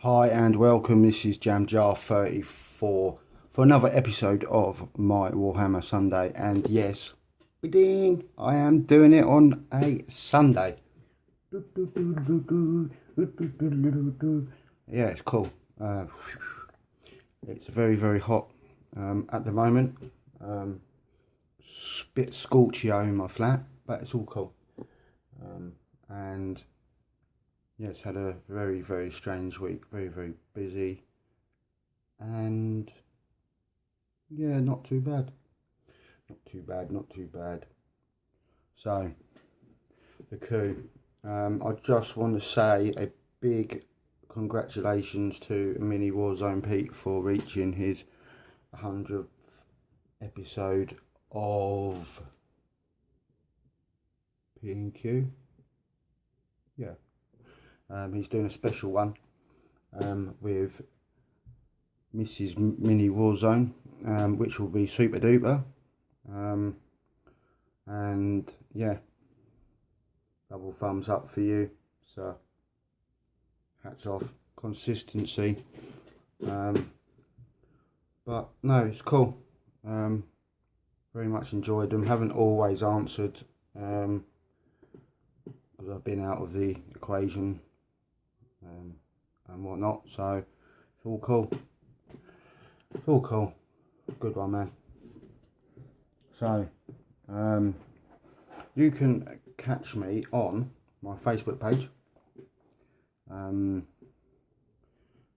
Hi and welcome, this is JamJar34 for another episode of my Warhammer Sunday, and yes, ding, I am doing it on a Sunday. Yeah, it's cool. It's very hot at the moment. Bit scorchy in my flat, but it's all cool. And yes, had a very strange week, very busy, and yeah, not too bad. Not too bad. So, the coup. I just want to say a big congratulations to Mini Warzone Pete for reaching his 100th episode of P&Q. Yeah. He's doing a special one with Mrs. Mini Warzone, which will be super duper. And yeah, double thumbs up for you. So hats off, consistency. But no, it's cool. Very much enjoyed them. Haven't always answered because I've been out of the equation and whatnot. So it's all cool. It's all cool. Good one, man. So you can catch me on my Facebook page,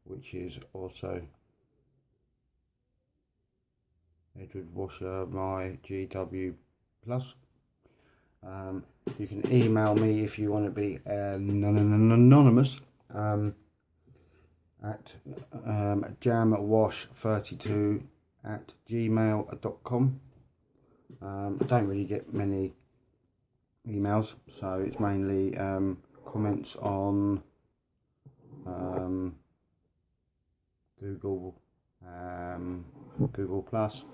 which is also Edward Washer, my GW plus. You can email me if you want to be anonymous at jamwash32@gmail.com. I don't really get many emails, so it's mainly comments on Google Plus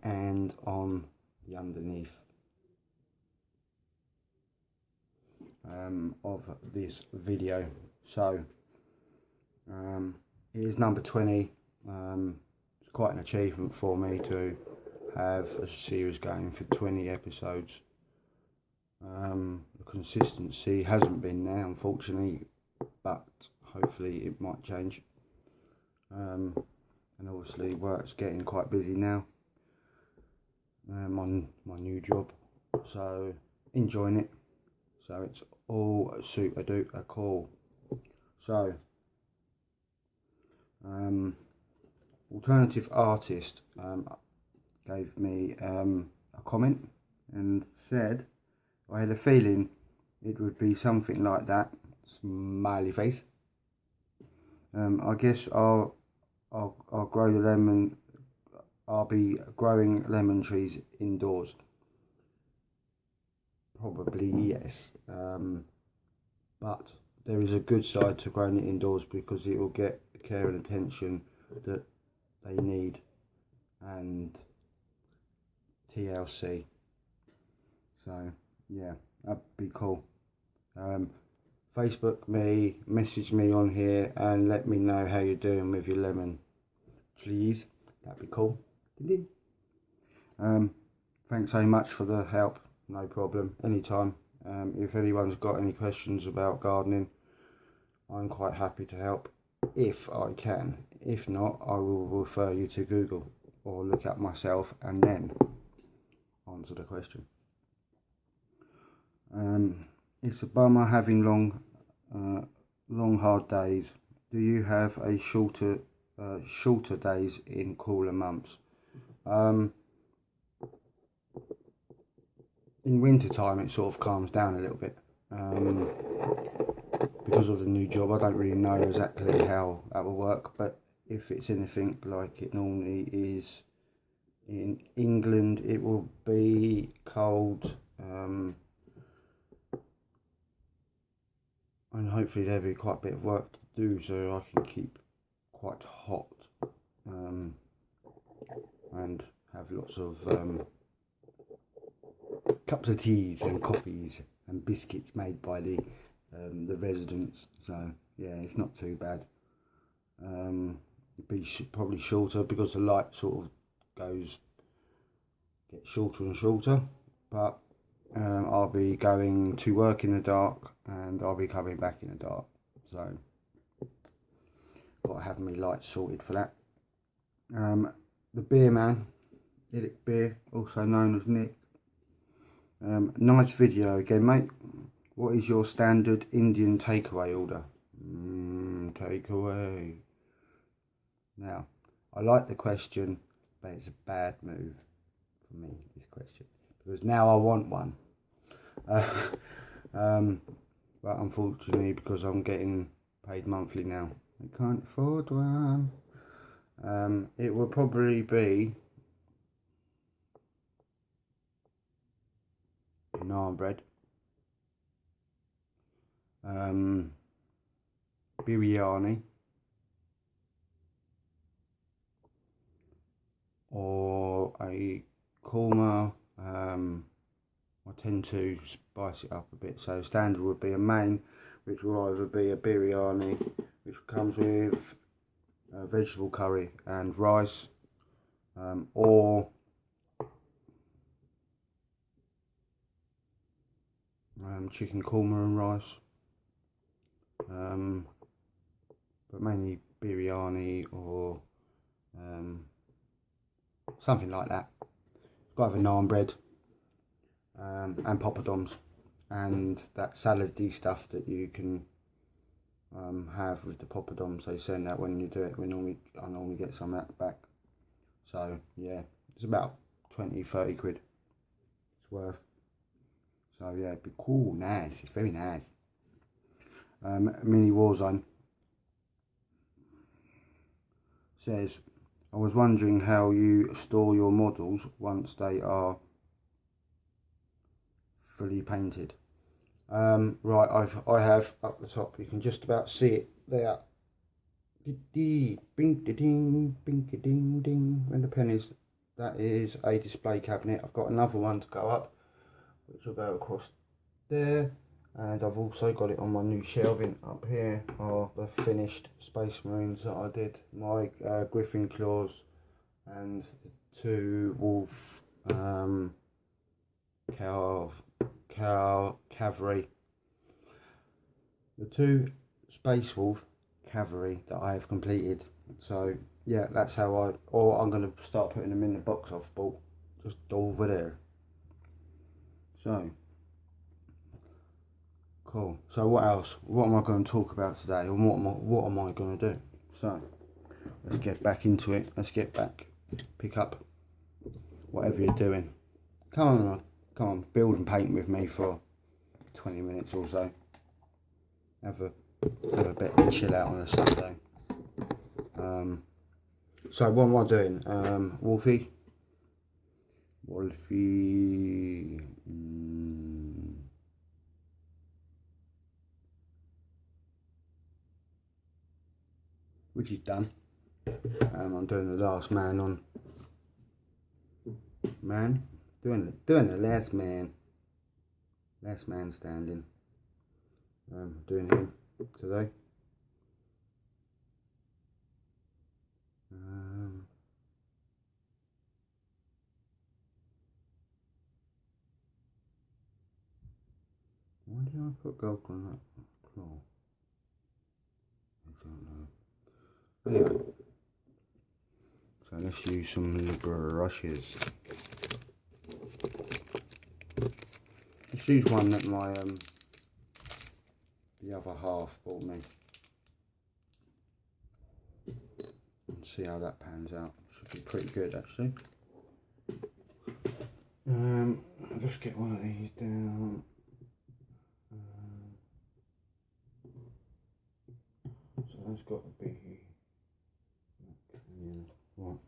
and on the underneath of this video. So it is number 20. It's quite an achievement for me to have a series going for 20 episodes. The consistency hasn't been there, unfortunately, but hopefully it might change. And obviously work's getting quite busy now on my new job, so enjoying it. So it's all super duper cool. So alternative artist gave me a comment and said I had a feeling it would be something like that. Smiley face. I guess I'll grow the lemon. I'll be growing lemon trees indoors. Probably yes, but there is a good side to growing it indoors because it will get the care and attention that they need, and TLC. So yeah, that'd be cool. Facebook me, message me on here and let me know how you're doing with your lemon trees. That'd be cool. Thanks so much for the help. No problem, anytime. If anyone's got any questions about gardening, I'm quite happy to help if I can. If not, I will refer you to Google or look up myself and then answer the question. It's a bummer having long hard days. Do you have a shorter days in cooler months? In winter time it sort of calms down a little bit. Because of the new job, I don't really know exactly how that will work, but if it's anything like it normally is in England, it will be cold, and hopefully there'll be quite a bit of work to do so I can keep quite hot and have lots of cups of teas and coffees and biscuits made by the residents. So yeah, it's not too bad. It'd be probably shorter because the light sort of gets shorter and shorter, but I'll be going to work in the dark and I'll be coming back in the dark, so got to have my lights sorted for that. The beer man, Illic Beer, also known as Nick. Nice video again, mate. What is your standard Indian takeaway order? Takeaway. Now, I like the question, but it's a bad move for me, this question, because now I want one. But unfortunately, because I'm getting paid monthly now, I can't afford one. It will probably be naan bread, biryani, or a korma. I tend to spice it up a bit, so standard would be a main, which will either be a biryani, which comes with vegetable curry and rice, or chicken korma and rice, but mainly biryani or something like that. Got to have a naan bread, and poppadoms, and that salady stuff that you can have with the poppadoms. They send that when you do it. I normally get some of that back. So yeah, it's about 20-30 quid. It's worth. So yeah, it'd be cool, nice. It's very nice. Mini Warzone says, I was wondering how you store your models once they are fully painted. Right, I have up the top. You can just about see it there. Bing ding, bing ding ding. When the pen is, that is a display cabinet. I've got another one to go up, which will go across there, and I've also got it on my new shelving. Up here are the finished Space Marines that I did, my Griffin Claws and the 2 Wolf Cavalry, the 2 Space Wolf Cavalry that I have completed. So yeah, that's how I'm going to start putting them in the box I've bought just over there. So cool. So what else? What am I going to talk about today, and what am I going to do? So let's get back into it. Pick up whatever you're doing. Come on, build and paint with me for 20 minutes or so. Have a bit of a chill out on a Sunday. So what am I doing? Wolfie. Which is done. I'm doing the last man on. Doing the last man. Last man standing. Doing him today. Why did I put gold on that claw? I don't know. Anyway, so let's use some brushes. Let's use one that my the other half bought me, and see how that pans out. Should be pretty good actually. I'll just get one of these down. So that's got to be right.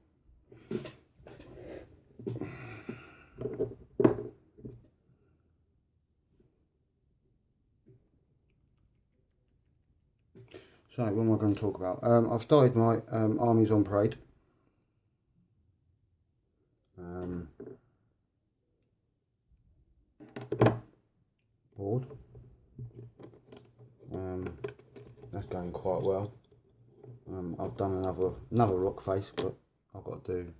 So what am I going to talk about? I've started my Armies on Parade. Board. That's going quite well. I've done another rock face, but I've got to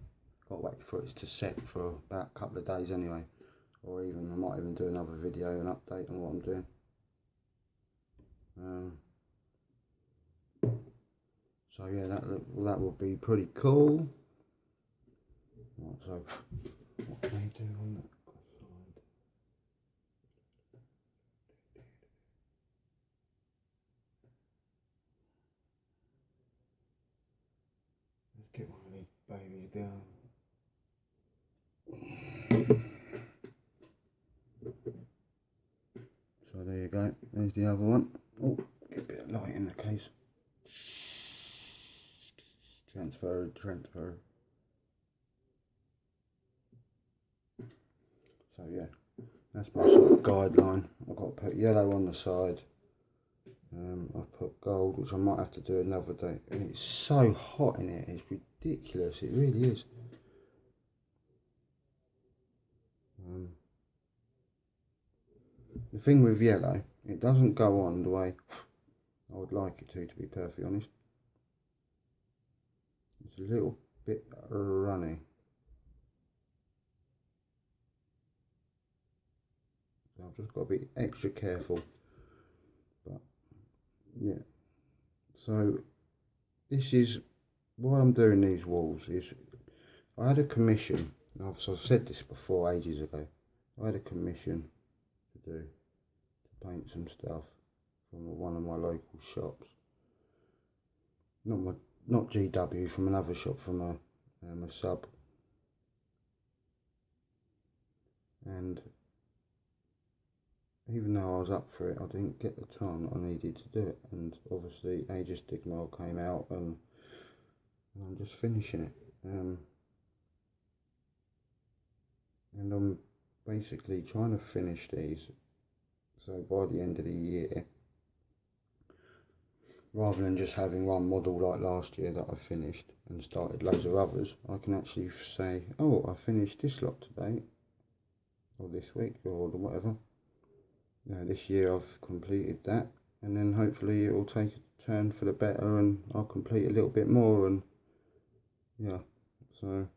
wait for it to set for about a couple of days anyway, or even I might even do another video and update on what I'm doing. So yeah, that will be pretty cool. Right, so what can I do on that side? Let's get one of these babies down. So there you go, there's the other one. Oh, get a bit of light in the case. Transfer. So yeah, that's my sort of guideline. I've got to put yellow on the side. I've put gold, which I might have to do another day. And it's so hot in here, it's ridiculous, it really is. The thing with yellow, it doesn't go on the way I would like it to be perfectly honest. It's a little bit runny. So I've just got to be extra careful. But yeah. So this is why I'm doing these walls is I had a commission. I've said this before ages ago. I had a commission to paint some stuff from one of my local shops. Not GW, from another shop, from a sub. And even though I was up for it, I didn't get the time that I needed to do it. And obviously Aegis Stigma came out and I'm just finishing it. And I'm basically trying to finish these. So by the end of the year, rather than just having one model like last year that I finished and started loads of others, I can actually say, oh, I finished this lot today, or this week, or whatever. This year I've completed that, and then hopefully it will take a turn for the better and I'll complete a little bit more, and yeah, so,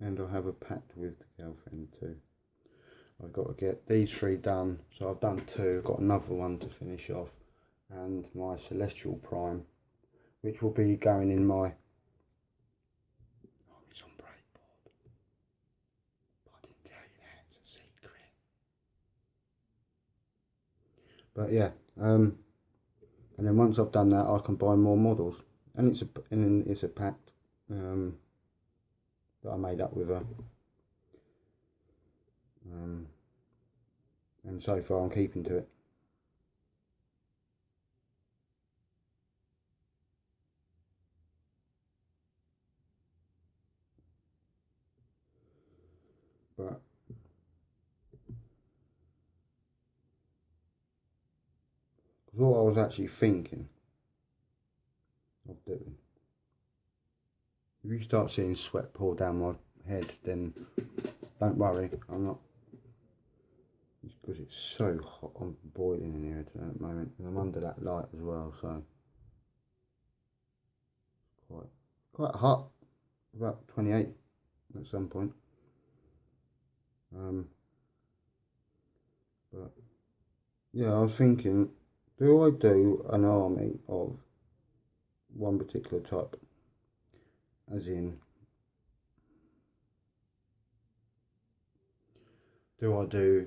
and I'll have a pact with the girlfriend too. I've got to get these 3 done, so I've done 2, I've got another one to finish off, and my Celestial Prime, which will be going in my Armies on Breakboard. But I didn't tell you that, it's a secret. But yeah, and then once I've done that, I can buy more models, and it's a pact that I made up with her. And so far I'm keeping to it. But what I was actually thinking of doing, if you start seeing sweat pour down my head, then don't worry, I'm not. It's because it's so hot, I'm boiling in here at the moment, and I'm under that light as well, so quite hot, about 28 at some point. But yeah, I was thinking, do I do an army of one particular type, as in, do I do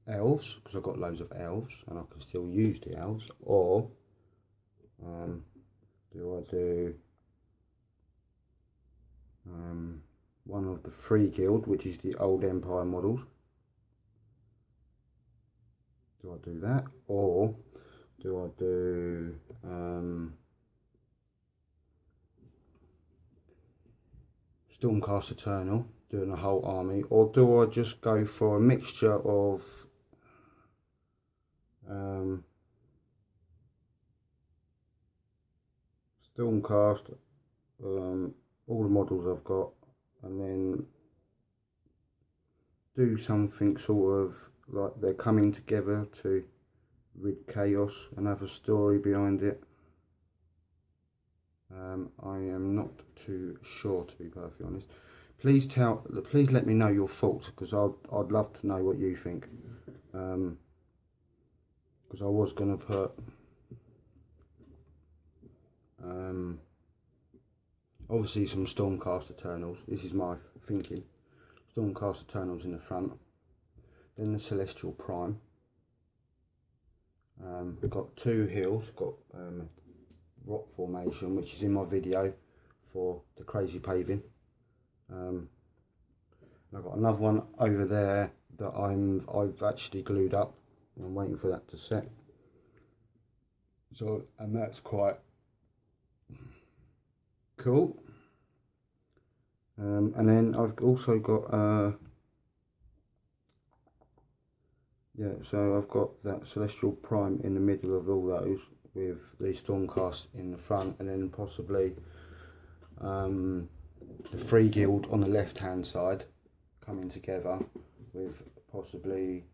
elves, because I've got loads of elves and I can still use the elves, or do I do one of the 3 guild, which is the old Empire models? Do I do that, or do I do Stormcast Eternal, doing a whole army, or do I just go for a mixture of Stormcast, all the models I've got, and then do something sort of like they're coming together to Rid Chaos, another story behind it. I am not too sure, to be perfectly honest. Please let me know your thoughts, because I'd love to know what you think. Because I was going to put obviously some Stormcast Eternals. This is my thinking. Stormcast Eternals in the front, then the Celestial Prime. Got two hills. Got rock formation, which is in my video for the crazy paving. I've got another one over there that I've actually glued up. I'm waiting for that to set. So, and that's quite cool. And then I've also got so I've got that Celestial Prime in the middle of all those, with the Stormcast in the front, and then possibly the Free Guild on the left hand side coming together, with possibly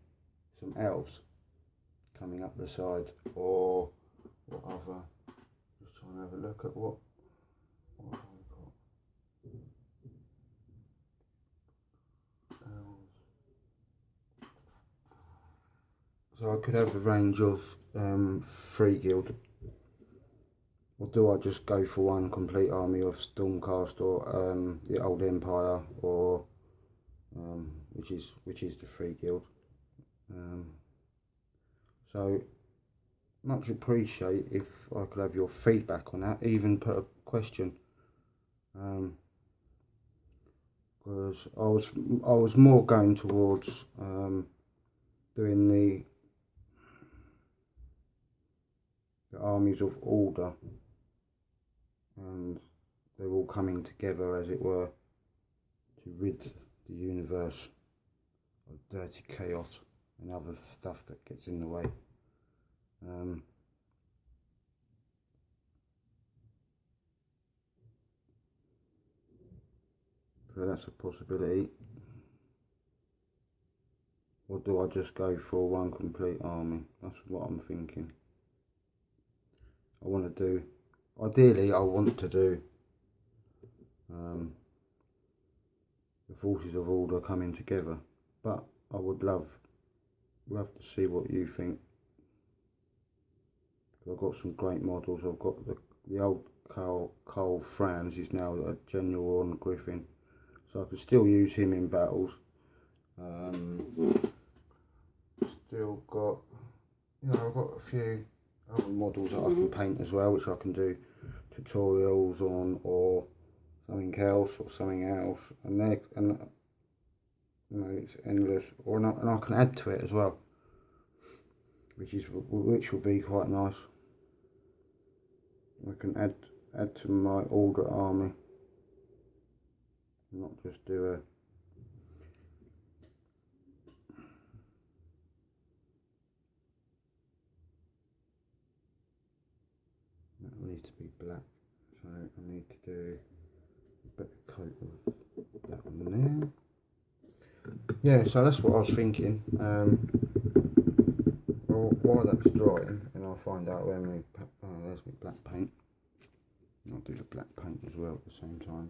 some elves coming up the side, or what other, just trying to have a look at what have I got. So I could have a range of Free Guild, or do I just go for one complete army of Stormcast, or the Old Empire, or which is the Free Guild. So much appreciate if I could have your feedback on that. Even put a question, because I was more going towards doing the armies of order, and they're all coming together, as it were, to rid the universe of dirty chaos and other stuff that gets in the way. So that's a possibility. Or do I just go for one complete army? That's what I'm thinking. Ideally I want to do the forces of order coming together, but I would love to see what you think. I've got some great models. I've got the old Cole Franz is now a General on Griffin, so I can still use him in battles. Still got, I've got a few other models that I can paint as well, which I can do tutorials on, or something else, and it's endless. And I can add to it as well, which will be quite nice. I can add to my older army, not just do a that needs to be black, so I need to do a better coat of that one there. Yeah, so that's what I was thinking. While that's drying, and I'll find out when there's my black paint. And I'll do the black paint as well at the same time,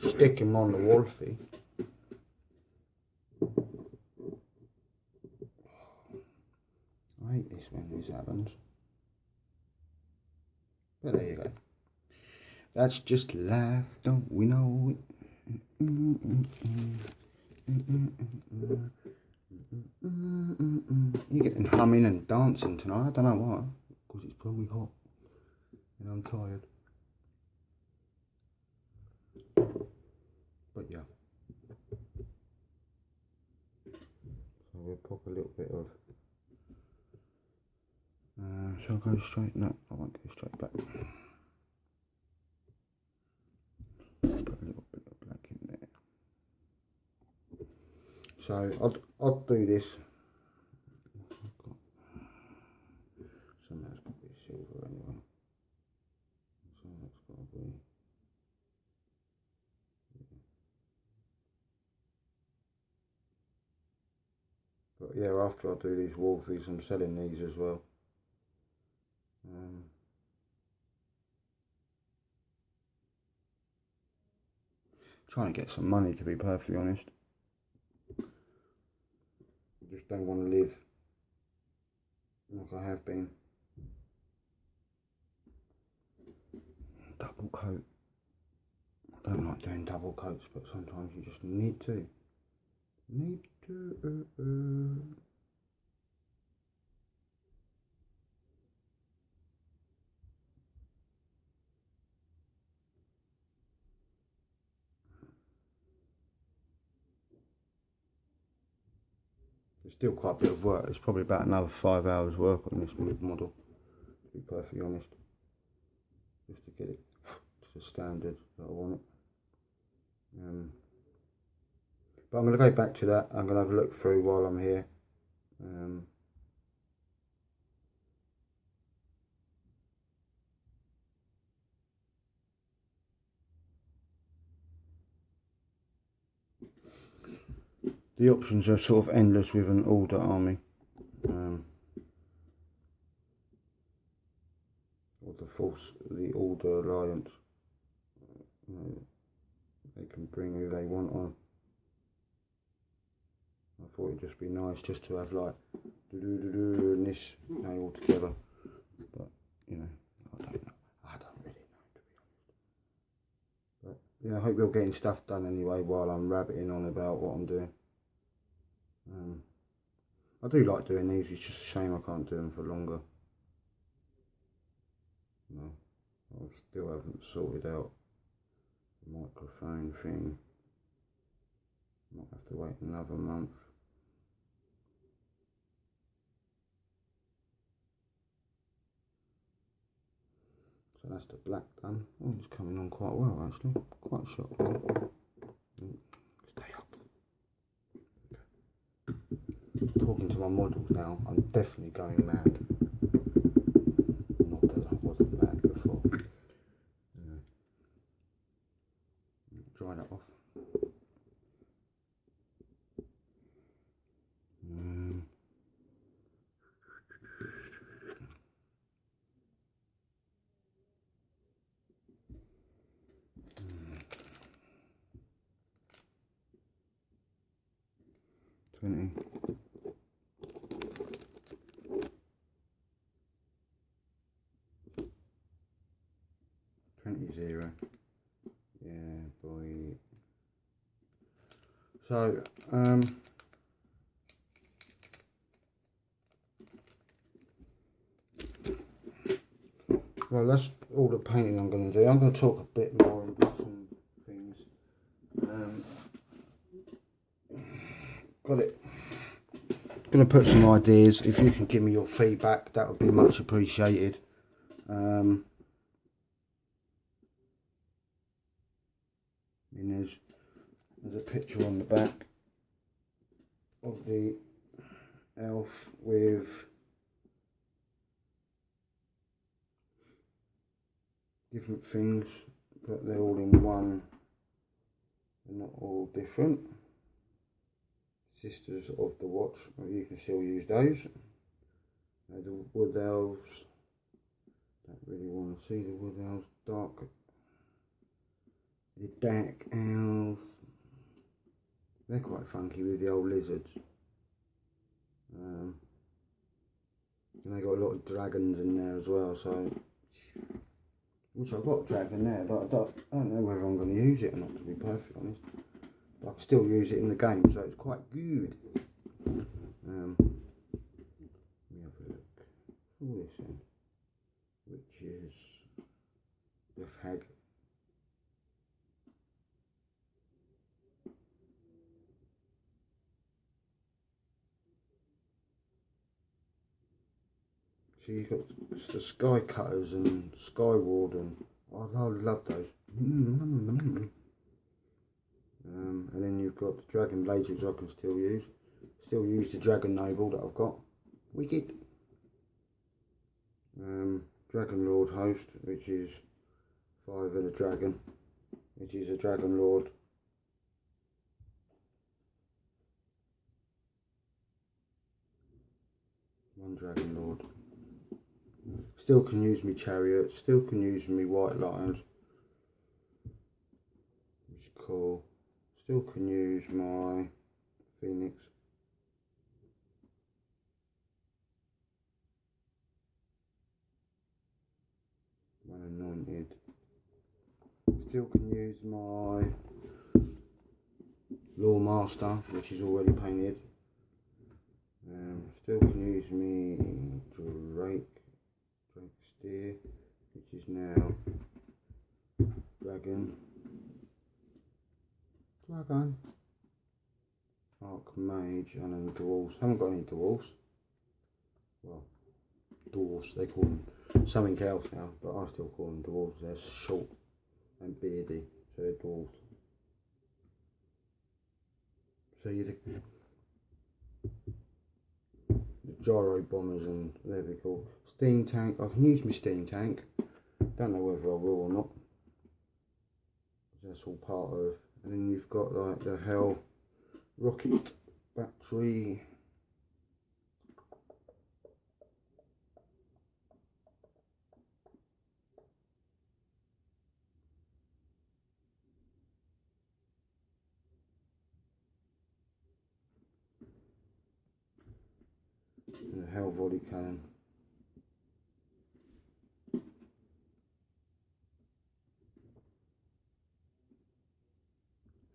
stick him on the Wolfie. I hate this when this happens. But there you go. That's just life, don't we know it? You're getting humming and dancing tonight. I don't know why, because it's probably hot and I'm tired. But yeah, so we'll pop a little bit of. Shall I go straight? No, I won't go straight back. Put a little bit of black in there. So I'll do this. Some of that's got to be silver anyway. So that's got to be. But But yeah, after I do these walkthroughs, I'm selling these as well. Trying to get some money, to be perfectly honest. I just don't want to live like I have been. Double coat. I don't like doing double coats, but sometimes you just need to. There's still quite a bit of work. It's probably about another 5 hours work on this model, to be perfectly honest, just to get it to the standard that I want it. But I'm going to go back to that. I'm going to have a look through while I'm here. The options are sort of endless with an Order army, or the Order Alliance. They can bring who they want on. I thought it'd just be nice just to have like and this all together, but you know, I don't really know, to be honest. But yeah, I hope you're getting stuff done anyway while I'm rabbiting on about what I'm doing. I do like doing these, it's just a shame I can't do them for longer. No, I still haven't sorted out the microphone thing. Might have to wait another month. So that's the black done. Oh, it's coming on quite well actually. Quite shocked. Stay up. Talking to my models now, I'm definitely going mad. Not that I wasn't mad before. Dry that off. $20. 20-0. Yeah, boy. So, well, that's all the painting I'm going to do. I'm going to talk a bit more about some things. Got it. Going to put some ideas. If you can give me your feedback, that would be much appreciated. And there's a picture on the back of the elf with different things, but they're all in one. They're not all different. Sisters of the Watch, well, you can still use those. The wood elves, don't really want to see the wood elves. Dark, the dark elves, they're quite funky with the old lizards. And they got a lot of dragons in there as well, so which I've got a dragon there, but I don't know whether I'm going to use it or not, to be perfectly honest. But I can still use it in the game, so it's quite good. Let me have a look. All this in, which is the hag. So you've got the Sky Cutters and Sky Warden. Oh, I love those. And then you've got the Dragon Blades, which I can still use. Still use the Dragon Noble that I've got. Wicked. Dragon Lord Host, which is 5 and a dragon, which is a Dragon Lord. One Dragon Lord. Still can use me Chariot, still can use me White Lions, which is cool. Still can use my Phoenix. One Anointed. Still can use my Lawmaster, which is already painted. Still can use me Drake Steer, which is now Dragon, Archmage, and then Dwarves. Haven't got any Dwarves. Well, Dwarves, they call them something else now, but I still call them Dwarves. They're short and beardy, so they're Dwarves. So the gyro bombers, and they're very cool. Steam tank, I can use my steam tank. Don't know whether I will or not. That's all part of. And then you've got like the Hell rocket battery. And the Hell volley cannon.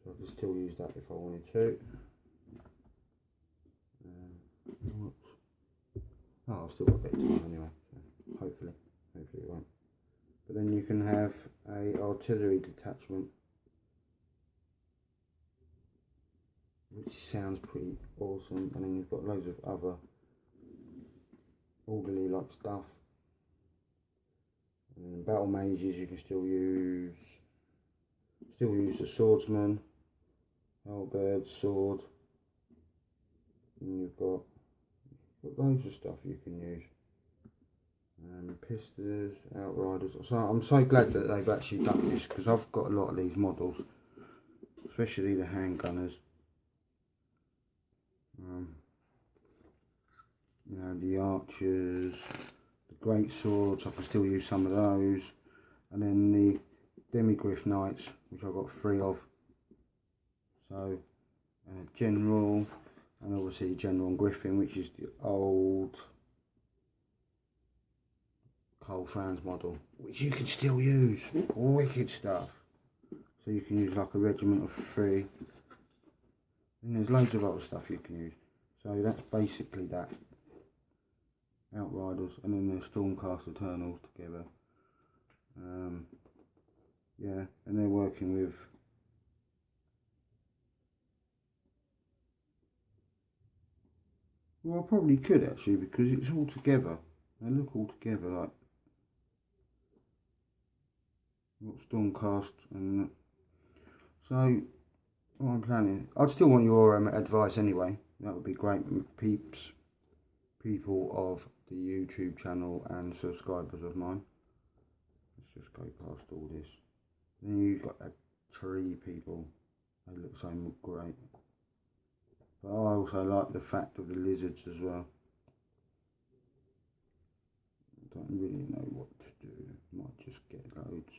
So I can still use that if I wanted to. Oh, I've still got a bit of time anyway, so hopefully it won't. But then you can have a artillery detachment, which sounds pretty awesome. And then you've got loads of other orderly like stuff. And then battle mages you can still use the swordsman, halberd, sword, and you've got loads of stuff you can use. Pistols, outriders. So I'm so glad that they've actually done this, because I've got a lot of these models, especially the handgunners. You know, the archers, the great swords, I can still use some of those, and then the demigriff knights, which I've got 3 of. So general, and obviously General and Griffin, which is the old Cole Franz model, which you can still use. Wicked stuff. So you can use like a regiment of 3, and there's loads of other stuff you can use. So that's basically that. Outriders, and then there's Stormcast Eternals together. Yeah, and they're working with well, I probably could actually, because it's all together. They look all together like Stormcast, and so what I'm planning, I'd still want your advice anyway. That would be great, people of the YouTube channel and subscribers of mine. Let's just go past all this. Then you've got that tree people, they look so great. But I also like the fact of the lizards as well. I don't really know what to do, might just get loads.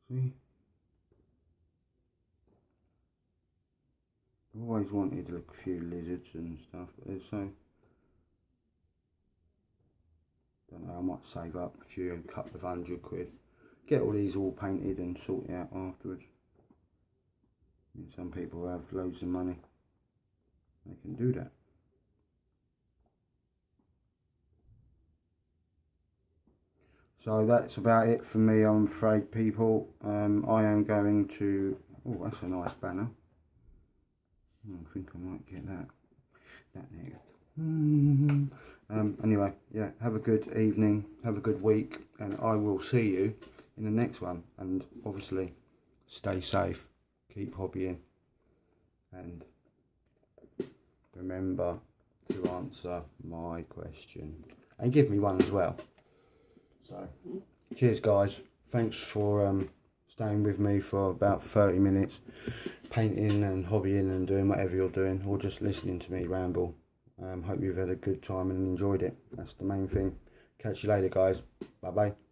See? I've always wanted a few lizards and stuff, but they're so... Don't know, I might save up a couple of £100. Get all these all painted and sort it out afterwards. And some people have loads of money, they can do that. So that's about it for me, I'm afraid, people. I am going to... Oh, that's a nice banner. I think I might get that next. Anyway, yeah, have a good evening, have a good week, and I will see you in the next one. And obviously, stay safe, keep hobbying, and remember to answer my question, and give me one as well. So, cheers guys, thanks for staying with me for about 30 minutes, painting and hobbying and doing whatever you're doing, or just listening to me ramble. Hope you've had a good time and enjoyed it. That's the main thing. Catch you later, guys. Bye bye.